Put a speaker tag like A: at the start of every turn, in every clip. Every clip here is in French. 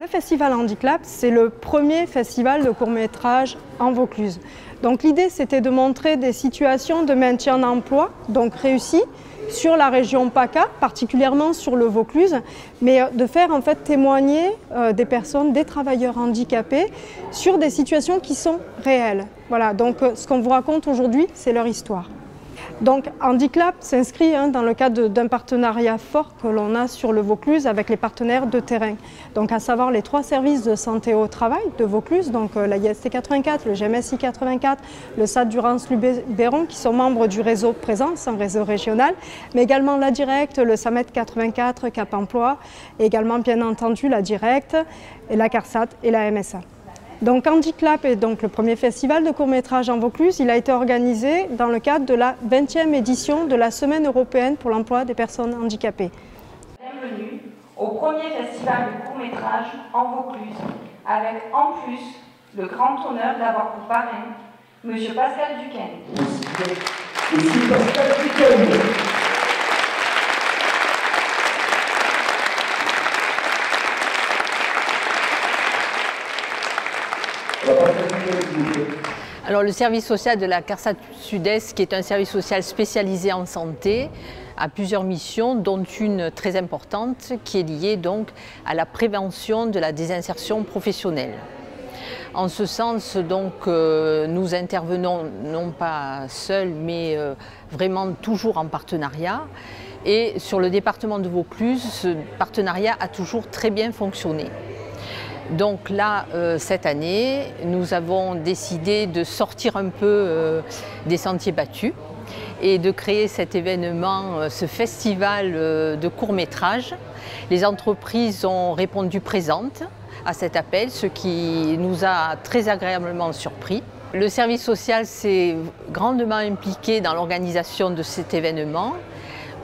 A: Le Festival Handiclap, c'est le premier festival de court-métrage en Vaucluse. Donc l'idée, c'était de montrer des situations de maintien d'emploi, donc réussies, sur la région PACA, particulièrement sur le Vaucluse, mais de faire en fait témoigner des personnes, des travailleurs handicapés, sur des situations qui sont réelles. Voilà, donc ce qu'on vous raconte aujourd'hui, c'est leur histoire. Donc Handiclap s'inscrit dans le cadre d'un partenariat fort que l'on a sur le Vaucluse avec les partenaires de terrain. Donc à savoir les 3 services de santé au travail de Vaucluse, donc la IST 84, le GMSI 84, le SAD Durance-Luberon qui sont membres du réseau Présence, un réseau régional, mais également la Directe, le SAMET 84, Cap Emploi, et également bien entendu la Directe, et la CARSAT et la MSA. Donc Handiclap est donc le premier festival de court-métrage en Vaucluse. Il a été organisé dans le cadre de la 20e édition de la Semaine européenne pour l'emploi des personnes handicapées.
B: Bienvenue au premier festival de court-métrage en Vaucluse, avec en plus le grand honneur d'avoir pour parrain M. Pascal Duquesne.
C: Monsieur Pascal Duquesne.
D: Alors le service social de la CARSAT Sud-Est, qui est un service social spécialisé en santé, a plusieurs missions, dont une très importante qui est liée donc à la prévention de la désinsertion professionnelle. En ce sens, donc, nous intervenons non pas seuls, mais vraiment toujours en partenariat. Et sur le département de Vaucluse, ce partenariat a toujours très bien fonctionné. Donc là, cette année, nous avons décidé de sortir un peu des sentiers battus et de créer cet événement, ce festival de court-métrage. Les entreprises ont répondu présentes à cet appel, ce qui nous a très agréablement surpris. Le service social s'est grandement impliqué dans l'organisation de cet événement,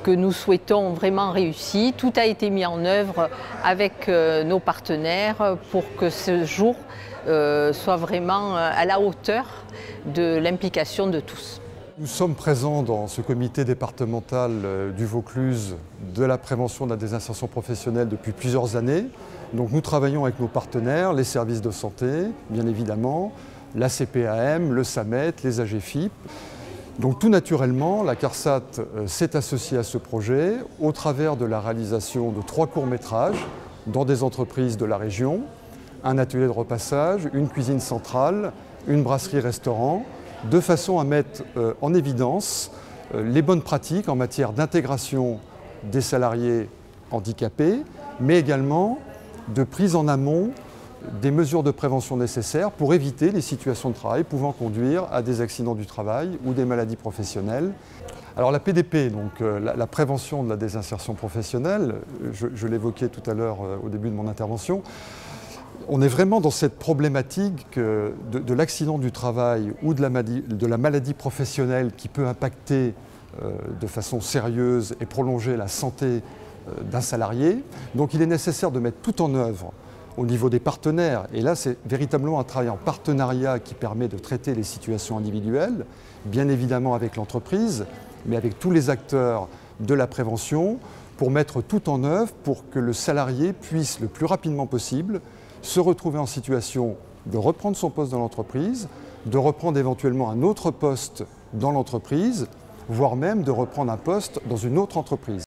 D: que nous souhaitons vraiment réussi. Tout a été mis en œuvre avec nos partenaires pour que ce jour soit vraiment à la hauteur de l'implication de tous.
E: Nous sommes présents dans ce comité départemental du Vaucluse de la prévention de la désinsertion professionnelle depuis plusieurs années. Donc nous travaillons avec nos partenaires, les services de santé, bien évidemment, la CPAM, le SAMET, les AGFIP. Donc tout naturellement, la CARSAT s'est associée à ce projet au travers de la réalisation de 3 courts-métrages dans des entreprises de la région, un atelier de repassage, une cuisine centrale, une brasserie-restaurant, de façon à mettre en évidence les bonnes pratiques en matière d'intégration des salariés handicapés, mais également de prise en amont des mesures de prévention nécessaires pour éviter les situations de travail pouvant conduire à des accidents du travail ou des maladies professionnelles. Alors la PDP, donc la prévention de la désinsertion professionnelle, je l'évoquais tout à l'heure au début de mon intervention, on est vraiment dans cette problématique de l'accident du travail ou de la maladie professionnelle qui peut impacter de façon sérieuse et prolonger la santé d'un salarié. Donc il est nécessaire de mettre tout en œuvre au niveau des partenaires, et là c'est véritablement un travail en partenariat qui permet de traiter les situations individuelles, bien évidemment avec l'entreprise, mais avec tous les acteurs de la prévention, pour mettre tout en œuvre pour que le salarié puisse le plus rapidement possible se retrouver en situation de reprendre son poste dans l'entreprise, de reprendre éventuellement un autre poste dans l'entreprise, voire même de reprendre un poste dans une autre entreprise.